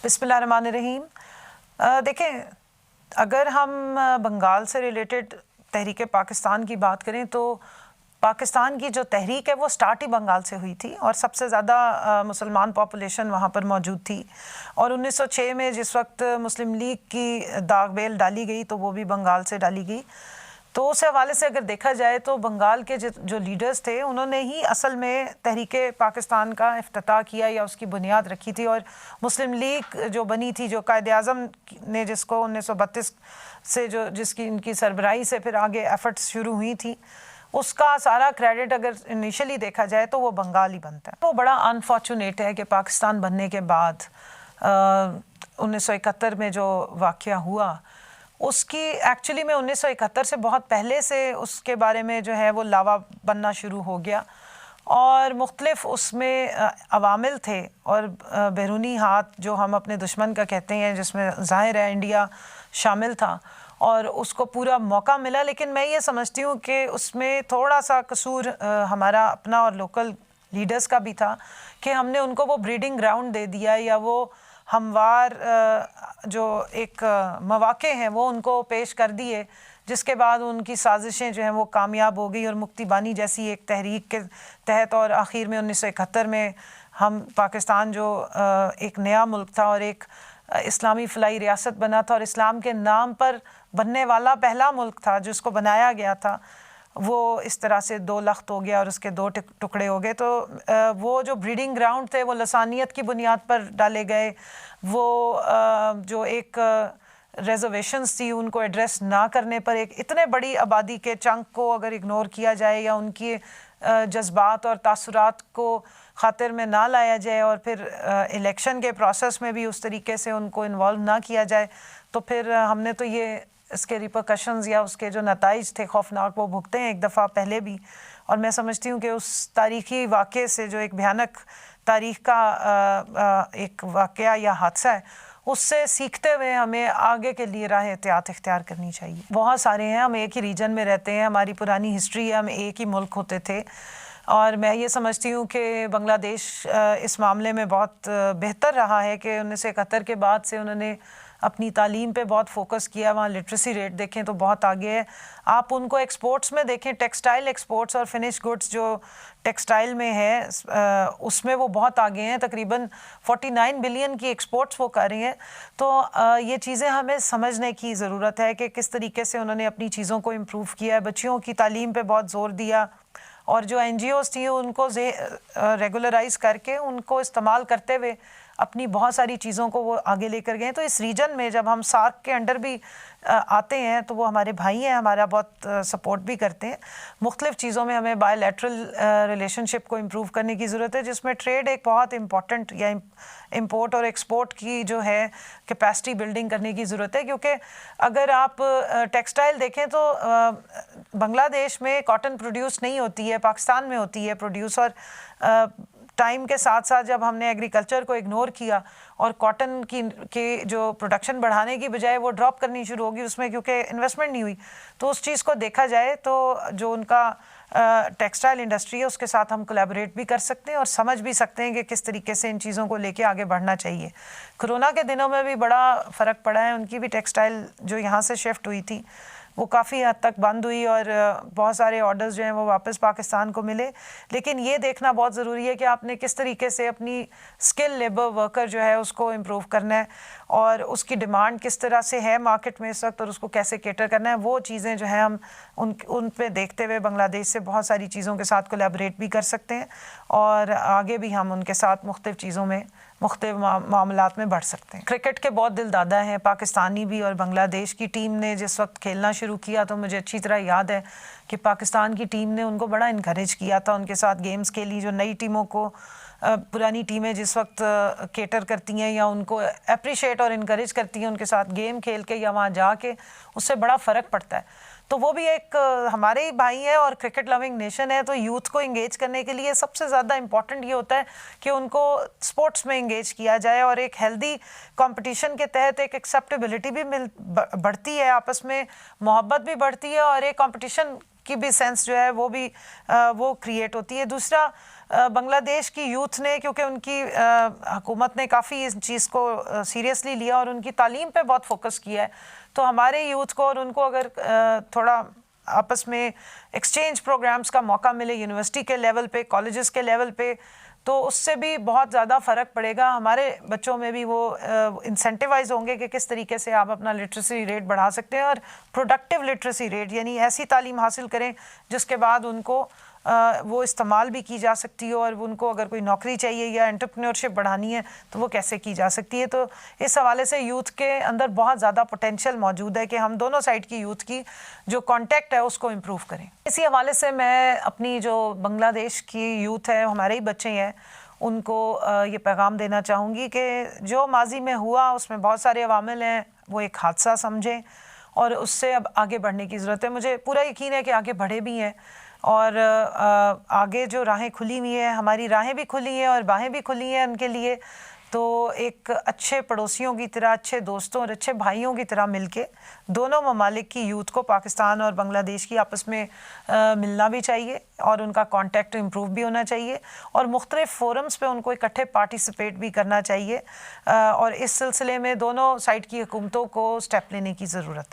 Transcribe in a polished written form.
बिस्मिल्लाहिर्रहमानिर्रहीम। देखें, अगर हम बंगाल से रिलेटेड तहरीक पाकिस्तान की बात करें तो पाकिस्तान की जो तहरीक है वो स्टार्ट ही बंगाल से हुई थी और सबसे ज़्यादा मुसलमान पॉपुलेशन वहाँ पर मौजूद थी। और 1906 में जिस वक्त मुस्लिम लीग की दागबेल डाली गई तो वो भी बंगाल से डाली गई। तो उस हवाले से अगर देखा जाए तो बंगाल के जो लीडर्स थे उन्होंने ही असल में तहरीक पाकिस्तान का इफ्तिताह किया या उसकी बुनियाद रखी थी। और मुस्लिम लीग जो बनी थी, जो कायद-ए-आज़म ने जिसको 1932 से जिसकी इनकी सरबराही से फिर आगे एफर्ट्स शुरू हुई थी, उसका सारा क्रेडिट अगर इनिशियली देखा जाए तो वो बंगाल ही बनता है। तो बड़ा अनफॉर्चुनेट है कि पाकिस्तान बनने के बाद 1971 में जो वाक़या हुआ उसकी एक्चुअली में 1971 से बहुत पहले से उसके बारे में जो है वो लावा बनना शुरू हो गया और मुख्तलिफ उसमें अवामिल थे और बैरूनी हाथ जो हम अपने दुश्मन का कहते हैं, जिसमें ज़ाहिर है इंडिया शामिल था और उसको पूरा मौका मिला। लेकिन मैं ये समझती हूँ कि उसमें थोड़ा सा कसूर हमारा अपना और लोकल लीडर्स का भी था कि हमने उनको वो ब्रीडिंग ग्राउंड दे दिया या वो हमवार जो एक मौक़े हैं वो उनको पेश कर दिए, जिसके बाद उनकी साजिशें जो हैं वो कामयाब हो गई और मुक्ति बानी जैसी एक तहरीक के तहत और आखिर में 1971 में हम पाकिस्तान जो एक नया मुल्क था और एक इस्लामी फ़लाई रियासत बना था और इस्लाम के नाम पर बनने वाला पहला मुल्क था जिसको बनाया गया था, वो इस तरह से दो लख्त हो गया और उसके दो टुकड़े हो गए। तो वो जो ब्रीडिंग ग्राउंड थे वो लसानियत की बुनियाद पर डाले गए। वो जो एक रिजर्वेशंस थी उनको एड्रेस ना करने पर एक इतने बड़ी आबादी के चंक को अगर इग्नोर किया जाए या उनकी जज्बात और तासुरात को खातिर में ना लाया जाए और फिर इलेक्शन के प्रोसेस में भी उस तरीके से उनको इन्वॉल्व ना किया जाए, तो फिर हमने तो ये इसके रिपरकशंस या उसके जो नताइज थे खौफनाक वो भुगते हैं एक दफ़ा पहले भी। और मैं समझती हूँ कि उस तारीख़ी वाक़े से जो एक भयानक तारीख़ का एक वाक़या या हादसा है, उससे सीखते हुए हमें आगे के लिए राह एहतियात इख्तियार करनी चाहिए। बहुत सारे हैं, हम एक ही रीजन में रहते हैं, हमारी पुरानी हिस्ट्री है, हम एक ही मुल्क होते थे और मैं ये समझती हूँ कि बांग्लादेश इस मामले में बहुत बेहतर रहा है कि 1971 के बाद से उन्होंने अपनी तालीम पे बहुत फोकस किया। वहाँ लिटरेसी रेट देखें तो बहुत आगे है। आप उनको एक्सपोर्ट्स में देखें, टेक्सटाइल एक्सपोर्ट्स और फिनिश गुड्स जो टेक्सटाइल में है उसमें वो बहुत आगे हैं, तकरीबन 49 बिलियन की एक्सपोर्ट्स वो कर रही हैं। तो ये चीज़ें हमें समझने की ज़रूरत है कि किस तरीके से उन्होंने अपनी चीज़ों को इम्प्रूव किया है, बच्चियों की तालीम पर बहुत ज़ोर दिया और जो NGOs थी उनको रेगुलराइज करके उनको इस्तेमाल करते हुए अपनी बहुत सारी चीज़ों को वो आगे लेकर गए। तो इस रीजन में जब हम सार्क के अंडर भी आते हैं तो वो हमारे भाई हैं, हमारा बहुत सपोर्ट भी करते हैं। मुख्तलिफ़ चीज़ों में हमें बायलैटरल रिलेशनशिप को इम्प्रूव करने की ज़रूरत है, जिसमें ट्रेड एक बहुत इम्पॉर्टेंट या इम्पोर्ट और एक्सपोर्ट की जो है कैपेसिटी बिल्डिंग करने की ज़रूरत है। क्योंकि अगर आप टेक्सटाइल देखें तो बांग्लादेश में कॉटन प्रोड्यूस नहीं होती है, पाकिस्तान में होती है प्रोड्यूस। और टाइम के साथ साथ जब हमने एग्रीकल्चर को इग्नोर किया और कॉटन की जो प्रोडक्शन बढ़ाने की बजाय वो ड्रॉप करनी शुरू होगी उसमें, क्योंकि इन्वेस्टमेंट नहीं हुई, तो उस चीज़ को देखा जाए तो जो उनका टेक्सटाइल इंडस्ट्री है उसके साथ हम कोलैबोरेट भी कर सकते हैं और समझ भी सकते हैं कि किस तरीके से इन चीज़ों को लेके आगे बढ़ना चाहिए। कोरोना के दिनों में भी बड़ा फ़र्क पड़ा है, उनकी भी टेक्सटाइल जो यहाँ से शिफ्ट हुई थी वो काफ़ी हद तक बंद हुई और बहुत सारे ऑर्डर्स जो हैं वो वापस पाकिस्तान को मिले। लेकिन ये देखना बहुत ज़रूरी है कि आपने किस तरीके से अपनी स्किल लेबर वर्कर जो है उसको इम्प्रूव करना है और उसकी डिमांड किस तरह से है मार्केट में इस वक्त और उसको कैसे कैटर करना है। वो चीज़ें जो है हम उन पे देखते हुए बांग्लादेश से बहुत सारी चीज़ों के साथ कोलैबोरेट भी कर सकते हैं और आगे भी हम उनके साथ मुख्तलिफ़ चीज़ों में मुख्तलिफ मामलात में बढ़ सकते हैं। क्रिकेट के बहुत दिलदादा हैं पाकिस्तानी भी, और बांग्लादेश की टीम ने जिस वक्त खेलना शुरू किया तो मुझे अच्छी तरह याद है कि पाकिस्तान की टीम ने उनको बड़ा इनकरेज किया था, उनके साथ गेम्स के लिए। जो नई टीमों को पुरानी टीमें जिस वक्त केटर करती हैं या उनको अप्रिशिएट और इनकरेज करती हैं उनके साथ गेम खेल के या वहाँ जाके, उससे बड़ा फ़र्क पड़ता है। तो वो भी एक हमारे ही भाई है और क्रिकेट लविंग नेशन है, तो यूथ को इंगेज करने के लिए सबसे ज़्यादा इम्पॉर्टेंट ये होता है कि उनको स्पोर्ट्स में इंगेज किया जाए और एक हेल्दी कंपटीशन के तहत एक एक्सेप्टेबिलिटी भी बढ़ती है, आपस में मोहब्बत भी बढ़ती है और एक कंपटीशन की भी सेंस जो है वो भी वो क्रिएट होती है। दूसरा बांग्लादेश की यूथ ने, क्योंकि उनकी हुकूमत ने काफ़ी इस चीज़ को सीरियसली लिया और उनकी तालीम पे बहुत फोकस किया है, तो हमारे यूथ को और उनको अगर थोड़ा आपस में एक्सचेंज प्रोग्राम्स का मौका मिले यूनिवर्सिटी के लेवल पे, कॉलेजेस के लेवल पे, तो उससे भी बहुत ज़्यादा फ़र्क पड़ेगा। हमारे बच्चों में भी वो इंसेंटिवाइज होंगे कि किस तरीके से आप अपना लिटरेसी रेट बढ़ा सकते हैं, और प्रोडक्टिव लिटरेसी रेट यानी ऐसी तालीम हासिल करें जिसके बाद उनको वो इस्तेमाल भी की जा सकती हो, और उनको अगर कोई नौकरी चाहिए या एंटरप्रेन्योरशिप बढ़ानी है तो वो कैसे की जा सकती है। तो इस हवाले से यूथ के अंदर बहुत ज़्यादा पोटेंशियल मौजूद है कि हम दोनों साइड की यूथ की जो कांटेक्ट है उसको इम्प्रूव करें। इसी हवाले से मैं अपनी जो बांग्लादेश की यूथ है, हमारे ही बच्चे हैं, उनको ये पैगाम देना चाहूँगी कि जो माजी में हुआ उसमें बहुत सारे अवामिल हैं, वो एक हादसा समझें और उससे अब आगे बढ़ने की ज़रूरत है। मुझे पूरा यकीन है कि आगे बढ़े भी हैं, और आगे जो राहें खुली हुई हैं, हमारी राहें भी खुली हैं और बाहें भी खुली हैं उनके लिए। तो एक अच्छे पड़ोसियों की तरह, अच्छे दोस्तों और अच्छे भाइयों की तरह मिलके दोनों ममालिक की यूथ को, पाकिस्तान और बांग्लादेश की, आपस में मिलना भी चाहिए और उनका कांटेक्ट इम्प्रूव भी होना चाहिए, और मुख्तलिफ फोरम्स पे उनको इकट्ठे पार्टिसिपेट भी करना चाहिए। और इस सिलसिले में दोनों साइड की हुकूमतों को स्टेप लेने की ज़रूरत है।